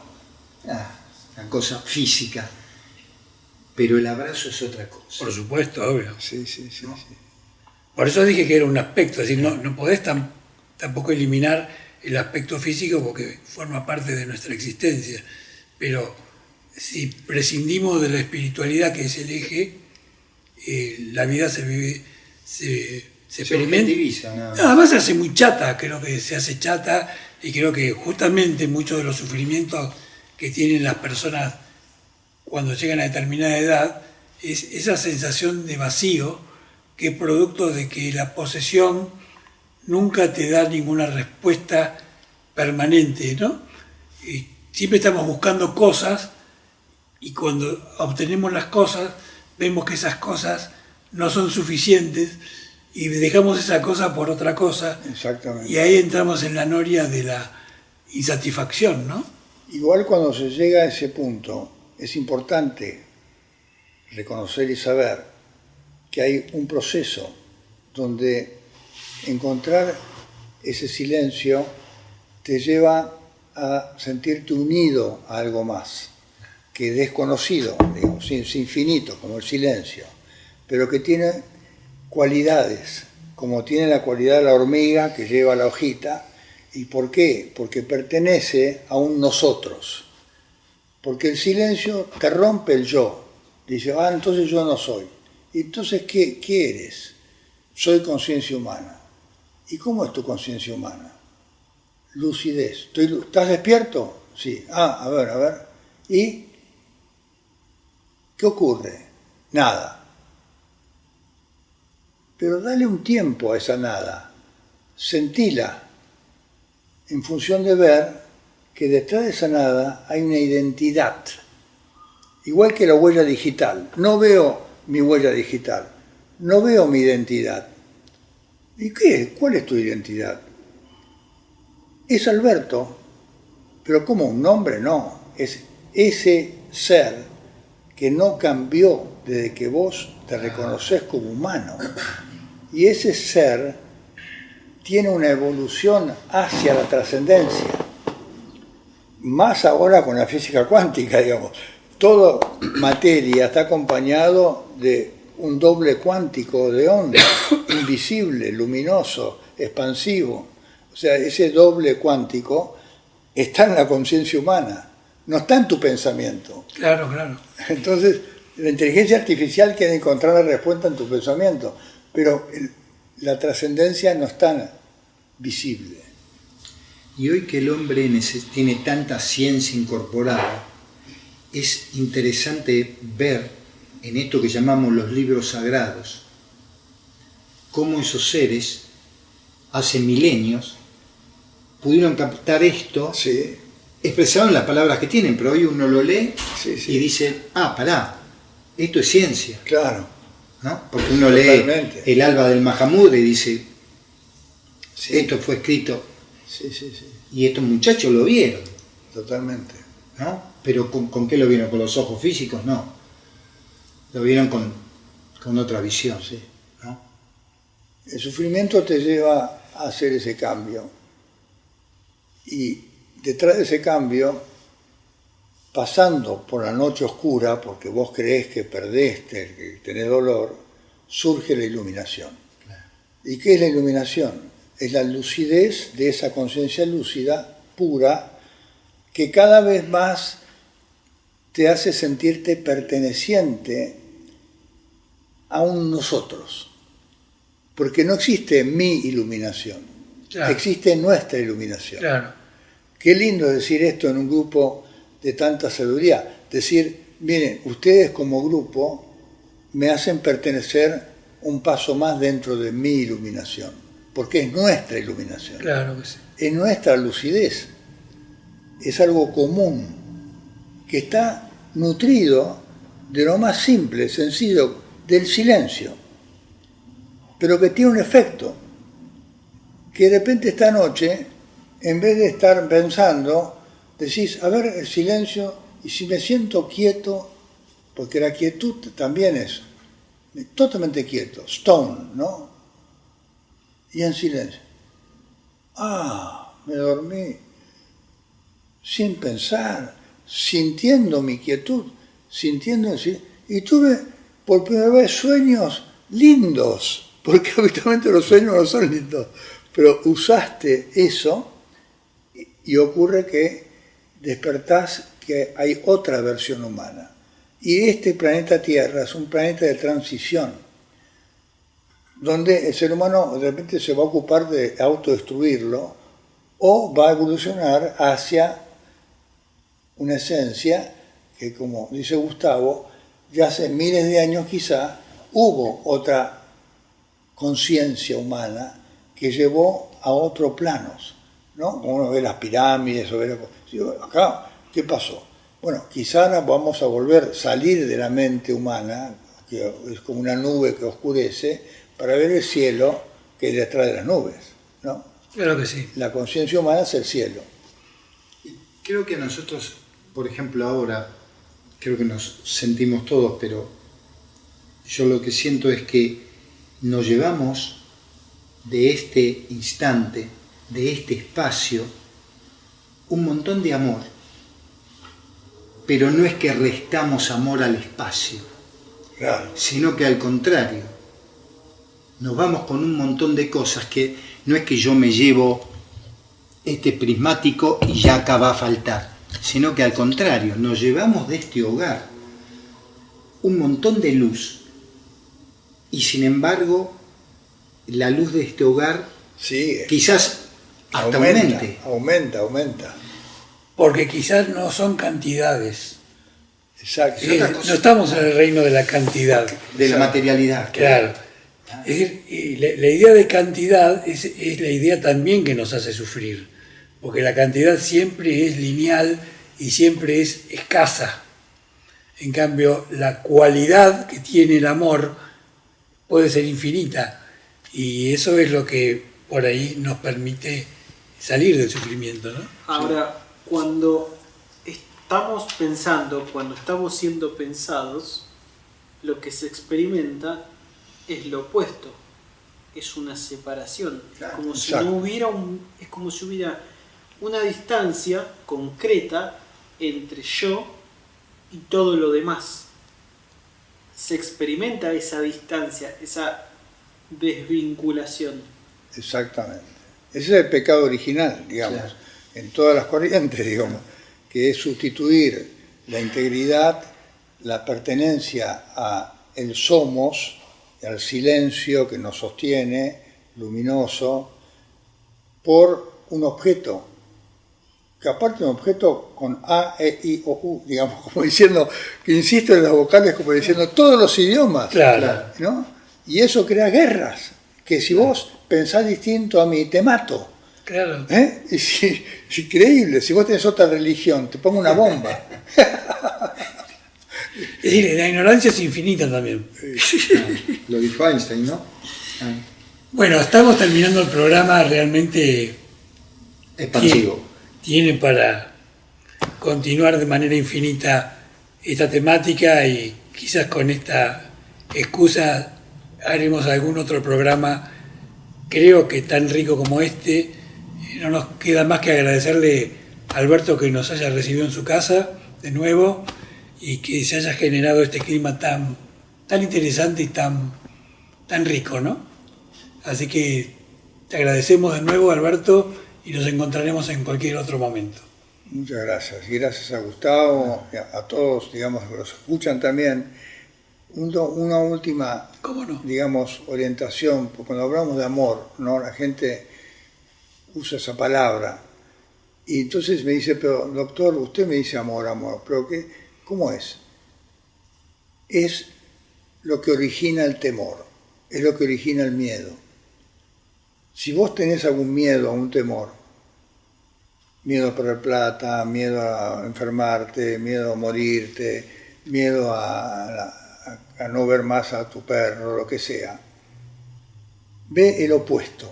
Speaker 6: una cosa física, pero el abrazo es otra cosa.
Speaker 3: Por supuesto, obvio.
Speaker 4: Sí.
Speaker 6: ¿No?
Speaker 3: Sí. Por eso dije que era un aspecto, es decir, no podés tampoco eliminar el aspecto físico porque forma parte de nuestra existencia, pero si prescindimos de la espiritualidad, que es el eje, la vida se vive, se experimenta.
Speaker 6: objetiviza, nada más.
Speaker 3: Además se hace muy chata, creo que se hace chata, y creo que justamente muchos de los sufrimientos que tienen las personas cuando llegan a determinada edad es esa sensación de vacío que es producto de que la posesión nunca te da ninguna respuesta permanente, ¿no? Y siempre estamos buscando cosas y cuando obtenemos las cosas vemos que esas cosas no son suficientes y dejamos esa cosa por otra cosa.
Speaker 4: Exactamente.
Speaker 3: Y ahí entramos en la noria de la insatisfacción, ¿no?
Speaker 4: Igual cuando se llega a ese punto, es importante reconocer y saber que hay un proceso donde encontrar ese silencio te lleva a sentirte unido a algo más, que desconocido, digamos, es infinito, como el silencio, pero que tiene cualidades, como tiene la cualidad de la hormiga que lleva la hojita. ¿Y por qué? Porque pertenece a un nosotros. Porque el silencio te rompe el yo. Dice, entonces yo no soy. ¿Y entonces qué eres? Soy conciencia humana. ¿Y cómo es tu conciencia humana? Lucidez. ¿Estás despierto? Sí. A ver. ¿Y qué ocurre? Nada. Pero dale un tiempo a esa nada. Sentila. En función de ver que detrás de esa nada hay una identidad, igual que la huella digital. No veo mi huella digital, no veo mi identidad. ¿Y qué? ¿Cuál es tu identidad? Es Alberto, pero ¿cómo un nombre? No, es ese ser que no cambió desde que vos te reconoces como humano. Y ese ser tiene una evolución hacia la trascendencia. Más ahora con la física cuántica, digamos. Toda materia está acompañado de un doble cuántico de onda, invisible, luminoso, expansivo. O sea, ese doble cuántico está en la conciencia humana, no está en tu pensamiento.
Speaker 3: Claro.
Speaker 4: Entonces, la inteligencia artificial quiere encontrar la respuesta en tu pensamiento, pero la trascendencia no es tan visible.
Speaker 6: Y hoy que el hombre tiene tanta ciencia incorporada, es interesante ver en esto que llamamos los libros sagrados, cómo esos seres, hace milenios, pudieron captar esto,
Speaker 4: Sí.
Speaker 6: expresado en las palabras que tienen, pero hoy uno lo lee
Speaker 4: Sí.
Speaker 6: y dice, pará, esto es ciencia.
Speaker 4: Claro.
Speaker 6: ¿No? Porque uno
Speaker 4: Totalmente.
Speaker 6: lee el Alba del Mahamud y dice,
Speaker 4: Sí.
Speaker 6: esto fue escrito,
Speaker 4: Sí.
Speaker 6: y estos muchachos lo vieron,
Speaker 4: Totalmente.
Speaker 6: ¿no? Pero ¿con qué lo vieron? ¿Con los ojos físicos? No. Lo vieron con otra visión,
Speaker 4: Sí.
Speaker 6: ¿no?
Speaker 4: El sufrimiento te lleva a hacer ese cambio. Y detrás de ese cambio, pasando por la noche oscura, porque vos creés que perdiste, que tenés dolor, surge la iluminación.
Speaker 6: Claro.
Speaker 4: ¿Y qué es la iluminación? Es la lucidez de esa conciencia lúcida, pura, que cada vez más te hace sentirte perteneciente a un nosotros. Porque no existe mi iluminación,
Speaker 3: Claro.
Speaker 4: existe nuestra iluminación.
Speaker 3: Claro.
Speaker 4: Qué lindo decir esto en un grupo de tanta sabiduría. Decir, miren, ustedes como grupo me hacen pertenecer un paso más dentro de mi iluminación, porque es nuestra iluminación,
Speaker 3: Claro que sí.
Speaker 4: es nuestra lucidez, es algo común, que está nutrido de lo más simple, sencillo, del silencio, pero que tiene un efecto, que de repente esta noche, en vez de estar pensando, decís, a ver, el silencio, y si me siento quieto, porque la quietud también es totalmente quieto, stone, ¿no? Y en silencio. Me dormí, sin pensar, sintiendo mi quietud, sintiendo el silencio. Y tuve por primera vez sueños lindos, porque habitualmente los sueños no son lindos, pero usaste eso y ocurre que despertás que hay otra versión humana. Y este planeta Tierra es un planeta de transición, donde el ser humano de repente se va a ocupar de autodestruirlo o va a evolucionar hacia una esencia que, como dice Gustavo, ya hace miles de años quizá hubo otra conciencia humana que llevó a otros planos, ¿no? Como uno ve las pirámides o ve acá, ¿qué pasó? Bueno, quizá ahora vamos a volver a salir de la mente humana, que es como una nube que oscurece, para ver el cielo que hay detrás de las nubes, ¿no?
Speaker 3: Claro que sí.
Speaker 4: La conciencia humana es el cielo.
Speaker 6: Creo que nosotros, por ejemplo, ahora, creo que nos sentimos todos, pero yo lo que siento es que nos llevamos de este instante, de este espacio, un montón de amor, pero no es que restamos amor al espacio,
Speaker 4: Claro.
Speaker 6: sino que al contrario, nos vamos con un montón de cosas que no es que yo me llevo este prismático y ya acá va a faltar, sino que al contrario, nos llevamos de este hogar un montón de luz y sin embargo la luz de este hogar
Speaker 4: Sigue.
Speaker 6: quizás hasta aumente.
Speaker 4: Aumenta.
Speaker 3: Porque quizás no son cantidades.
Speaker 4: Exacto.
Speaker 3: No estamos en el reino de la cantidad.
Speaker 6: De la materialidad.
Speaker 3: Claro. Es decir, y la idea de cantidad es la idea también que nos hace sufrir. Porque la cantidad siempre es lineal y siempre es escasa. En cambio, la cualidad que tiene el amor puede ser infinita. Y eso es lo que por ahí nos permite salir del sufrimiento, ¿no?
Speaker 5: Ahora, cuando estamos pensando, cuando estamos siendo pensados, lo que se experimenta es lo opuesto, es una separación,
Speaker 6: Claro,
Speaker 5: como si
Speaker 4: exacto.
Speaker 5: no hubiera es como si hubiera una distancia concreta entre yo y todo lo demás. Se experimenta esa distancia, esa desvinculación.
Speaker 4: Exactamente. Ese es el pecado original, digamos,
Speaker 6: Claro.
Speaker 4: en todas las corrientes, digamos, que es sustituir la integridad, la pertenencia a el somos, al silencio que nos sostiene, luminoso, por un objeto, que aparte de un objeto con A, E, I, O, U, digamos, como diciendo, que insisto en las vocales, como diciendo todos los idiomas,
Speaker 3: Claro.
Speaker 4: ¿no? Y eso crea guerras, que si vos pensás distinto a mí, te mato.
Speaker 3: Claro.
Speaker 4: ¿Eh? Es increíble, si vos tenés otra religión, te pongo una bomba.
Speaker 3: Es decir, la ignorancia es infinita también.
Speaker 6: Lo dijo Einstein, ¿no?
Speaker 3: Bueno, estamos terminando el programa realmente
Speaker 6: Expansivo.
Speaker 3: tiene para continuar de manera infinita esta temática y quizás con esta excusa haremos algún otro programa, creo que tan rico como este. No nos queda más que agradecerle a Alberto que nos haya recibido en su casa de nuevo y que se haya generado este clima tan interesante y tan rico, ¿no? Así que te agradecemos de nuevo, Alberto, y nos encontraremos en cualquier otro momento.
Speaker 4: Muchas gracias. Y gracias a Gustavo, a todos, digamos, que los escuchan también. Una última,
Speaker 3: ¿Cómo no?
Speaker 4: digamos, orientación, porque cuando hablamos de amor, ¿no? La gente usa esa palabra. Y entonces me dice, pero doctor, usted me dice amor, pero ¿qué? ¿Cómo es? Es lo que origina el temor, es lo que origina el miedo. Si vos tenés algún miedo, algún temor, miedo a perder plata, miedo a enfermarte, miedo a morirte, miedo a no ver más a tu perro, lo que sea, ve el opuesto.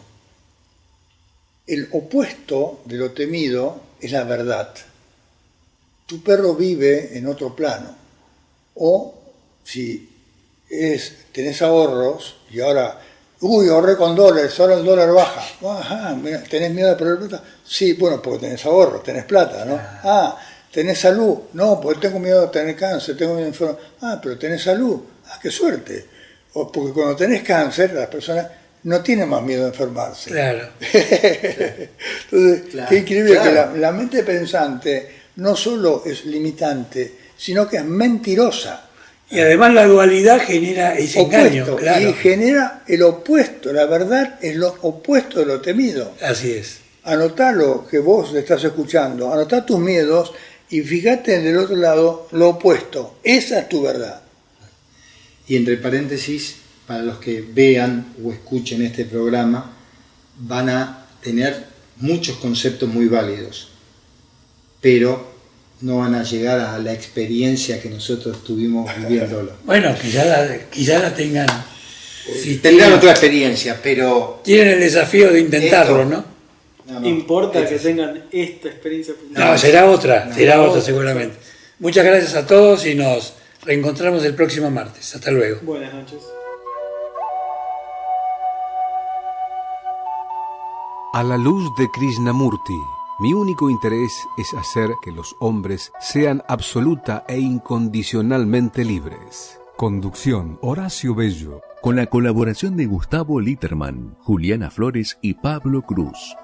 Speaker 4: El opuesto de lo temido es la verdad. Tu perro vive en otro plano. O si tenés ahorros y ahora, ahorré con dólares, ahora el dólar baja. Ajá, ¿tenés miedo de perder plata? Sí, bueno, porque tenés ahorros, tenés plata, ¿no? ¿Tenés salud? No, porque tengo miedo de tener cáncer, tengo miedo de enfermar. Pero tenés salud. Qué suerte. Porque cuando tenés cáncer, las personas no tienen más miedo de enfermarse.
Speaker 3: Claro.
Speaker 4: Entonces,
Speaker 6: Claro,
Speaker 4: qué increíble
Speaker 6: claro.
Speaker 4: que la mente pensante no solo es limitante, sino que es mentirosa.
Speaker 3: Y además la dualidad genera ese engaño,
Speaker 4: Opuesto,
Speaker 3: claro.
Speaker 4: y genera el opuesto. La verdad es lo opuesto de lo temido.
Speaker 3: Así es.
Speaker 4: Anotá lo que vos estás escuchando, anotá tus miedos y fíjate del otro lado lo opuesto. Esa es tu verdad.
Speaker 6: Y entre paréntesis, para los que vean o escuchen este programa, van a tener muchos conceptos muy válidos, pero no van a llegar a la experiencia que nosotros tuvimos viviéndolo.
Speaker 3: Bueno, quizá la tengan. Si
Speaker 6: Tendrán otra experiencia, pero...
Speaker 3: tienen el desafío de intentarlo,
Speaker 6: Esto-
Speaker 3: ¿no?
Speaker 6: no,
Speaker 5: Importa
Speaker 6: esto
Speaker 5: que
Speaker 6: es-
Speaker 5: tengan esta experiencia.
Speaker 3: No, será otra
Speaker 5: otra.
Speaker 3: seguramente. Muchas gracias a todos y nos reencontramos el próximo martes. Hasta luego.
Speaker 5: Buenas noches.
Speaker 1: A la luz de Krishnamurti, mi único interés es hacer que los hombres sean absoluta e incondicionalmente libres. Conducción Horacio Bello.
Speaker 2: Con la colaboración de Gustavo Litterman, Juliana Flores y Pablo Cruz.